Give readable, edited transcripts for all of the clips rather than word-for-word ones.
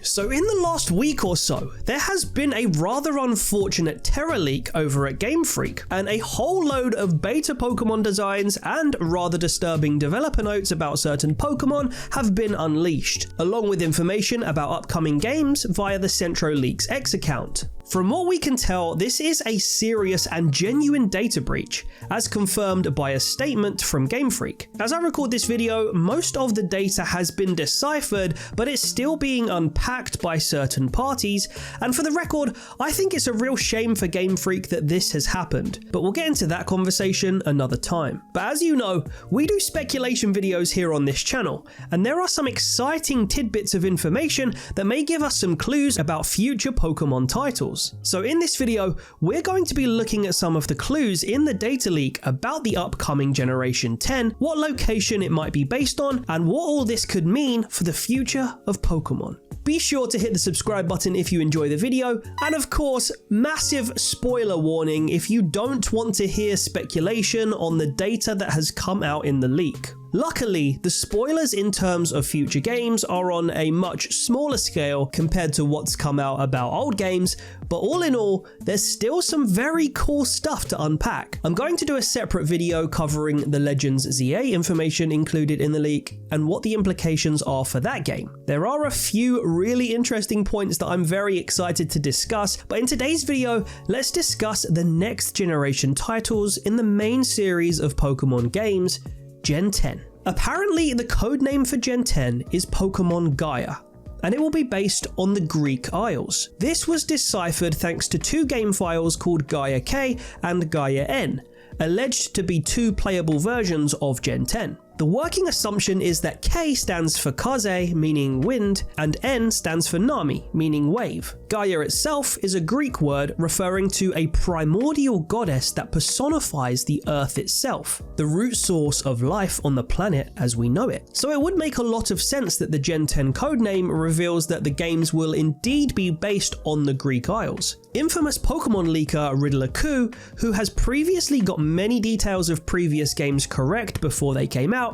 So in the last week or so, there has been a rather unfortunate terror leak over at Game Freak, and a whole load of beta Pokemon designs and rather disturbing developer notes about certain Pokemon have been unleashed, along with information about upcoming games via the CentroLeaks X account. From what we can tell, this is a serious and genuine data breach, as confirmed by a statement from Game Freak. As I record this video, most of the data has been deciphered, but it's still being unpacked by certain parties, and for the record, I think it's a real shame for Game Freak that this has happened, but we'll get into that conversation another time. But as you know, we do speculation videos here on this channel, and there are some exciting tidbits of information that may give us some clues about future Pokemon titles. So in this video, we're going to be looking at some of the clues in the data leak about the upcoming Generation 10, what location it might be based on, and what all this could mean for the future of Pokemon. Be sure to hit the subscribe button if you enjoy the video, and of course, massive spoiler warning if you don't want to hear speculation on the data that has come out in the leak. Luckily, the spoilers in terms of future games are on a much smaller scale compared to what's come out about old games, but all in all, there's still some very cool stuff to unpack. I'm going to do a separate video covering the Legends ZA information included in the leak and what the implications are for that game. There are a few really interesting points that I'm very excited to discuss, but in today's video, let's discuss the next generation titles in the main series of Pokemon games, Gen 10. Apparently, the codename for Gen 10 is Pokemon Gaia, and it will be based on the Greek Isles. This was deciphered thanks to two game files called Gaia K and Gaia N, alleged to be two playable versions of Gen 10. The working assumption is that K stands for Kaze, meaning wind, and N stands for Nami, meaning wave. Gaia itself is a Greek word referring to a primordial goddess that personifies the Earth itself, the root source of life on the planet as we know it. So it would make a lot of sense that the Gen 10 codename reveals that the games will indeed be based on the Greek Isles. Infamous Pokemon leaker Riddler Ku, who has previously got many details of previous games correct before they came out,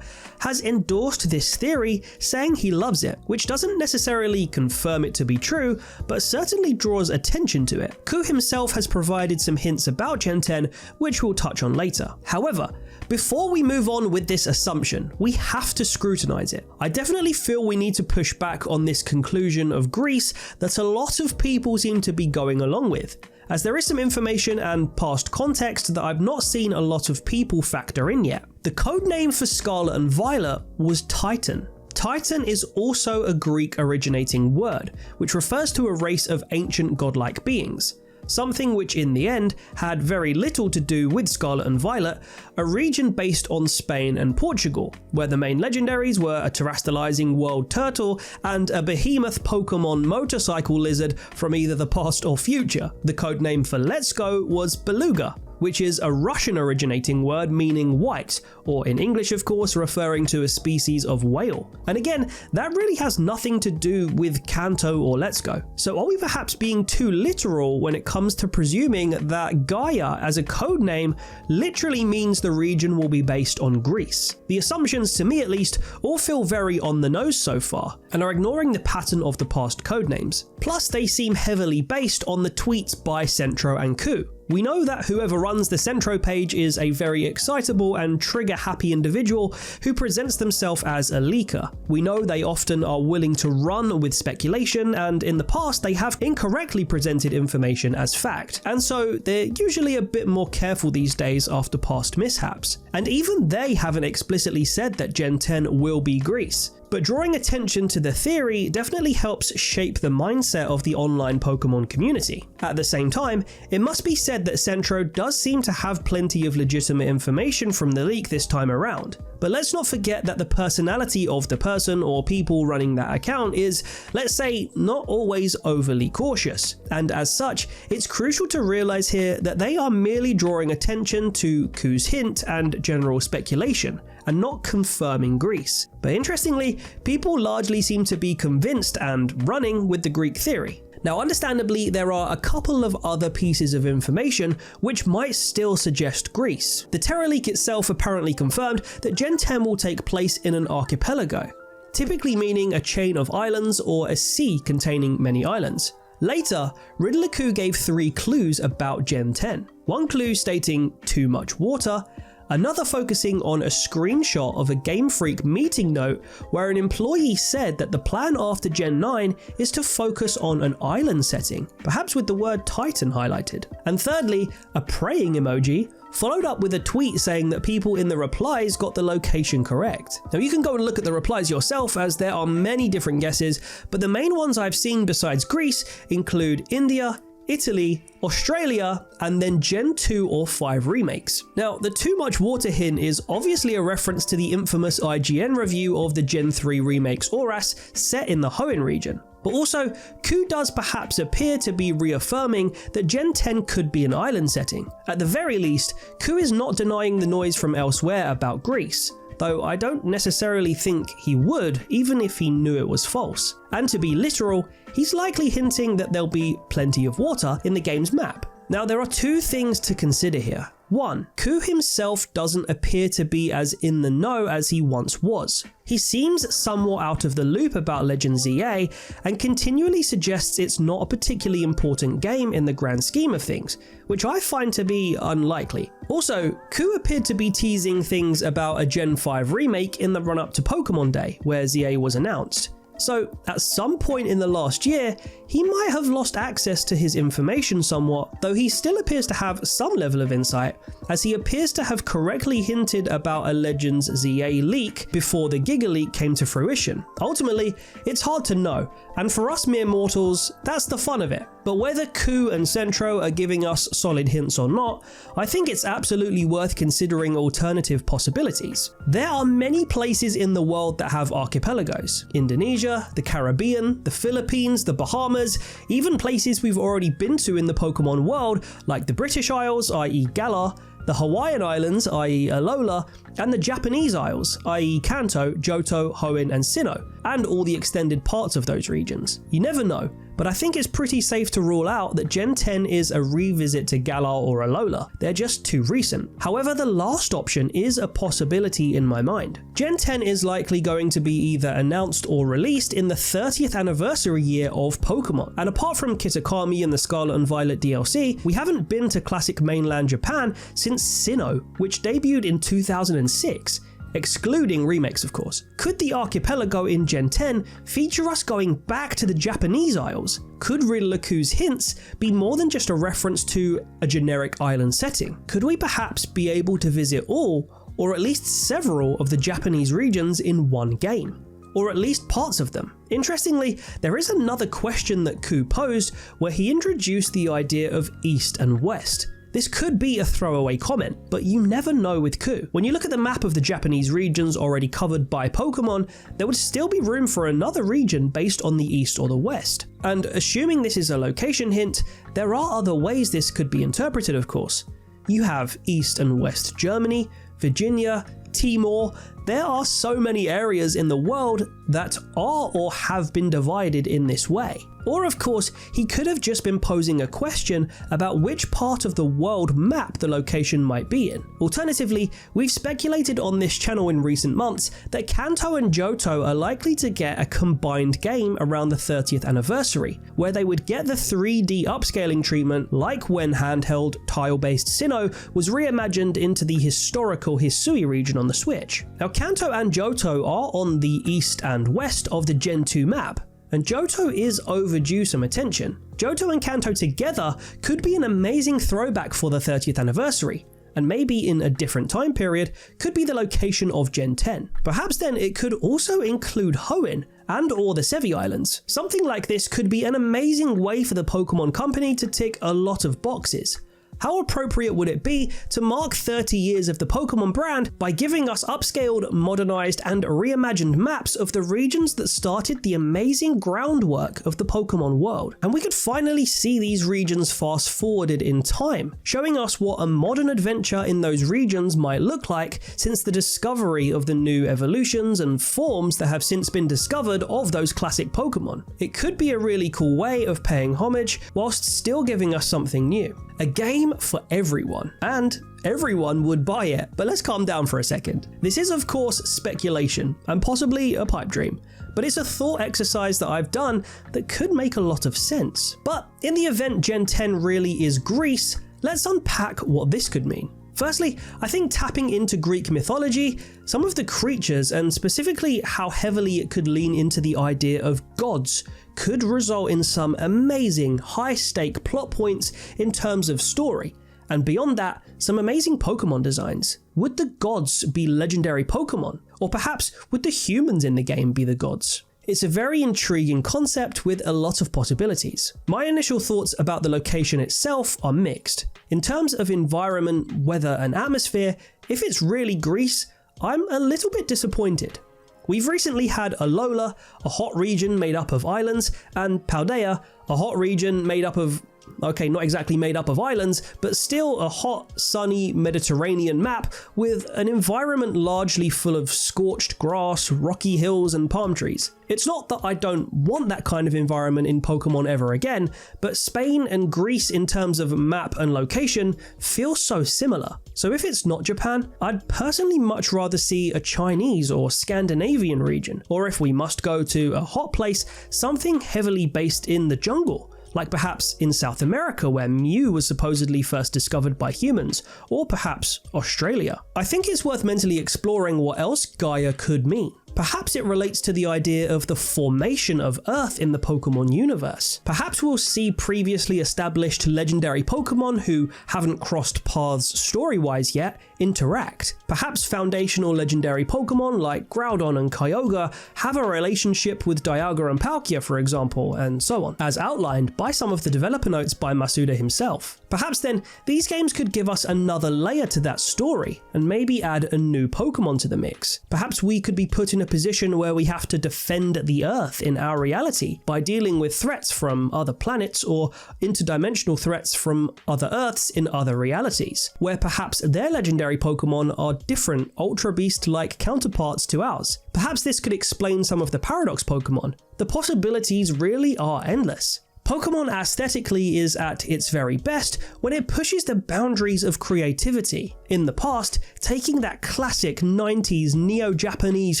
has endorsed this theory, saying he loves it, which doesn't necessarily confirm it to be true, but certainly draws attention to it. Ku himself has provided some hints about Gen 10, which we'll touch on later. However, before we move on with this assumption, we have to scrutinize it. I definitely feel we need to push back on this conclusion of Greece that a lot of people seem to be going along with, as there is some information and past context that I've not seen a lot of people factor in yet. The codename for Scarlet and Violet was Titan. Titan is also a Greek originating word, which refers to a race of ancient godlike beings. Something which in the end had very little to do with Scarlet and Violet, a region based on Spain and Portugal, where the main legendaries were a terrestrializing world turtle and a behemoth Pokemon motorcycle lizard from either the past or future. The codename for Let's Go was Beluga, which is a Russian originating word meaning white, or in English of course referring to a species of whale. And again, that really has nothing to do with Kanto or Let's Go. So are we perhaps being too literal when it comes to presuming that Gaia as a codename literally means the region will be based on Greece? The assumptions, to me at least, all feel very on the nose so far, and are ignoring the pattern of the past codenames. Plus, they seem heavily based on the tweets by Centro and Ku. We know that whoever runs the Centro page is a very excitable and trigger-happy individual who presents themselves as a leaker. We know they often are willing to run with speculation, and in the past they have incorrectly presented information as fact, and so they're usually a bit more careful these days after past mishaps. And even they haven't explicitly said that Gen 10 will be Greece. But drawing attention to the theory definitely helps shape the mindset of the online Pokemon community. At the same time, it must be said that Centro does seem to have plenty of legitimate information from the leak this time around. But let's not forget that the personality of the person or people running that account is, let's say, not always overly cautious. And as such, it's crucial to realize here that they are merely drawing attention to Ku's hint and general speculation, and not confirming Greece. But interestingly, people largely seem to be convinced and running with the Greek theory. Now, understandably, there are a couple of other pieces of information which might still suggest Greece. The Terra leak itself apparently confirmed that Gen 10 will take place in an archipelago. typically meaning a chain of islands or a sea containing many islands. Later, Riddler Coup gave 3 clues about Gen 10. One clue stating too much water, another focusing on a screenshot of a Game Freak meeting note where an employee said that the plan after Gen 9 is to focus on an island setting, perhaps with the word Titan highlighted. And thirdly, a praying emoji, followed up with a tweet saying that people in the replies got the location correct. Now you can go and look at the replies yourself, as there are many different guesses, but the main ones I've seen besides Greece include India, Italy, Australia, and then Gen 2 or 5 remakes. Now, the too much water hint is obviously a reference to the infamous IGN review of the Gen 3 remakes Oras set in the Hoenn region. But also, Coup does perhaps appear to be reaffirming that Gen 10 could be an island setting. At the very least, Coup is not denying the noise from elsewhere about Greece, though I don't necessarily think he would, even if he knew it was false. And to be literal, he's likely hinting that there'll be plenty of water in the game's map. Now, there are 2 things to consider here. 1. Coup himself doesn't appear to be as in the know as he once was. He seems somewhat out of the loop about Legend ZA and continually suggests it's not a particularly important game in the grand scheme of things, which I find to be unlikely. Also, Coup appeared to be teasing things about a Gen 5 remake in the run-up to Pokémon Day, where ZA was announced. So, at some point in the last year, he might have lost access to his information somewhat, though he still appears to have some level of insight, as he appears to have correctly hinted about a Legends ZA leak before the Giga leak came to fruition. Ultimately, it's hard to know, and for us mere mortals, that's the fun of it. But whether Coup and Centro are giving us solid hints or not, I think it's absolutely worth considering alternative possibilities. There are many places in the world that have archipelagos. Indonesia, the Caribbean, the Philippines, the Bahamas, even places we've already been to in the Pokemon world like the British Isles, i.e. Galar, the Hawaiian Islands, i.e. Alola, and the Japanese Isles, i.e. Kanto, Johto, Hoenn, and Sinnoh, and all the extended parts of those regions. You never know, but I think it's pretty safe to rule out that Gen 10 is a revisit to Galar or Alola. They're just too recent. However, the last option is a possibility in my mind. Gen 10 is likely going to be either announced or released in the 30th anniversary year of Pokemon, and apart from Kitakami and the Scarlet and Violet DLC, we haven't been to classic mainland Japan since Sinnoh, which debuted in 2006. Excluding remakes, of course. Could the archipelago in Gen 10 feature us going back to the Japanese Isles? Could Riddler Coup's hints be more than just a reference to a generic island setting? Could we perhaps be able to visit all, or at least several of the Japanese regions in one game? Or at least parts of them? Interestingly, there is another question that Coup posed where he introduced the idea of East and West. This could be a throwaway comment, but you never know with Coup. When you look at the map of the Japanese regions already covered by Pokemon, there would still be room for another region based on the East or the West. And assuming this is a location hint, there are other ways this could be interpreted, of course. You have East and West Germany, Virginia, Timor. There are so many areas in the world that are or have been divided in this way. Or of course, he could have just been posing a question about which part of the world map the location might be in. Alternatively, we've speculated on this channel in recent months that Kanto and Johto are likely to get a combined game around the 30th anniversary, where they would get the 3D upscaling treatment like when handheld tile-based Sinnoh was reimagined into the historical Hisui region on the Switch. Now, Kanto and Johto are on the east and west of the Gen 2 map, and Johto is overdue some attention. Johto and Kanto together could be an amazing throwback for the 30th anniversary, and maybe in a different time period could be the location of Gen 10. Perhaps then it could also include Hoenn and or the Sevi Islands. Something like this could be an amazing way for the Pokemon Company to tick a lot of boxes. How appropriate would it be to mark 30 years of the Pokemon brand by giving us upscaled, modernized, and reimagined maps of the regions that started the amazing groundwork of the Pokemon world? And we could finally see these regions fast forwarded in time, showing us what a modern adventure in those regions might look like since the discovery of the new evolutions and forms that have since been discovered of those classic Pokemon. It could be a really cool way of paying homage whilst still giving us something new. A game for everyone, and everyone would buy it, but let's calm down for a second. This is of course speculation, and possibly a pipe dream, but it's a thought exercise that I've done that could make a lot of sense. But in the event Gen 10 really is Greece, let's unpack what this could mean. Firstly, I think tapping into Greek mythology, some of the creatures, and specifically how heavily it could lean into the idea of gods, could result in some amazing high-stake plot points in terms of story. And beyond that, some amazing Pokémon designs. Would the gods be legendary Pokémon? Or perhaps would the humans in the game be the gods? It's a very intriguing concept with a lot of possibilities. My initial thoughts about the location itself are mixed. In terms of environment, weather and atmosphere, if it's really Greece, I'm a little bit disappointed. We've recently had Alola, a hot region made up of islands, and Paldea, a hot region made up of, okay, not exactly made up of islands, but still a hot, sunny Mediterranean map with an environment largely full of scorched grass, rocky hills and palm trees. It's not that I don't want that kind of environment in Pokemon ever again, but Spain and Greece in terms of map and location feel so similar. So if it's not Japan, I'd personally much rather see a Chinese or Scandinavian region, or if we must go to a hot place, something heavily based in the jungle. Like perhaps in South America where Mew was supposedly first discovered by humans, or perhaps Australia. I think it's worth mentally exploring what else Gaia could mean. Perhaps it relates to the idea of the formation of Earth in the Pokemon universe. Perhaps we'll see previously established legendary Pokemon who haven't crossed paths story-wise yet interact. Perhaps foundational legendary Pokemon like Groudon and Kyogre have a relationship with Dialga and Palkia, for example, and so on, as outlined by some of the developer notes by Masuda himself. Perhaps then, these games could give us another layer to that story, and maybe add a new Pokemon to the mix. Perhaps we could be put in a position where we have to defend the Earth in our reality by dealing with threats from other planets or interdimensional threats from other Earths in other realities, where perhaps their legendary Pokemon are different Ultra Beast-like counterparts to ours. Perhaps this could explain some of the Paradox Pokemon. The possibilities really are endless. Pokemon aesthetically is at its very best when it pushes the boundaries of creativity. In the past, taking that classic 90s neo-Japanese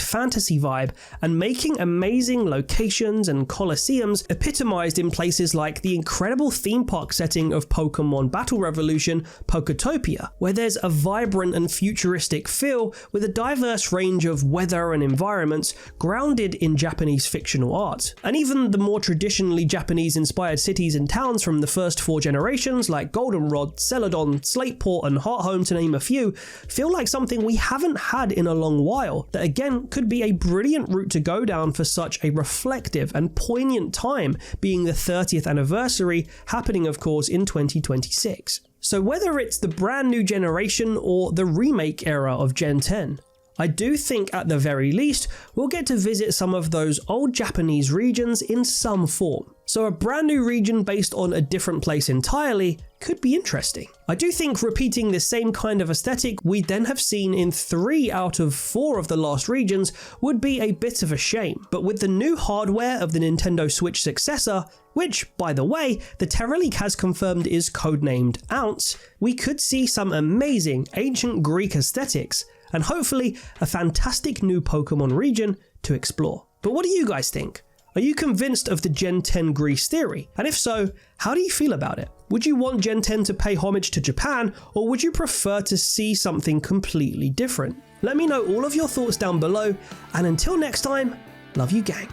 fantasy vibe and making amazing locations and coliseums epitomized in places like the incredible theme park setting of Pokemon Battle Revolution, Poketopia, where there's a vibrant and futuristic feel with a diverse range of weather and environments grounded in Japanese fictional art. And even the more traditionally Japanese-inspired cities and towns from the first 4 generations like Goldenrod, Celadon, Slateport and Hearthome to name a few, feel like something we haven't had in a long while that again could be a brilliant route to go down for such a reflective and poignant time, being the 30th anniversary, happening of course in 2026. So whether it's the brand new generation or the remake era of Gen 10, I do think at the very least we'll get to visit some of those old Japanese regions in some form. So a brand new region based on a different place entirely could be interesting. I do think repeating the same kind of aesthetic we then have seen in 3 out of 4 of the last regions would be a bit of a shame, but with the new hardware of the Nintendo Switch successor, which, by the way, the TerraLeak has confirmed is codenamed Ounce, we could see some amazing ancient Greek aesthetics, and hopefully a fantastic new Pokemon region to explore. But what do you guys think? Are you convinced of the Gen 10 Greece theory? And if so, how do you feel about it? Would you want Gen 10 to pay homage to Japan, or would you prefer to see something completely different? Let me know all of your thoughts down below, and until next time, love you gang.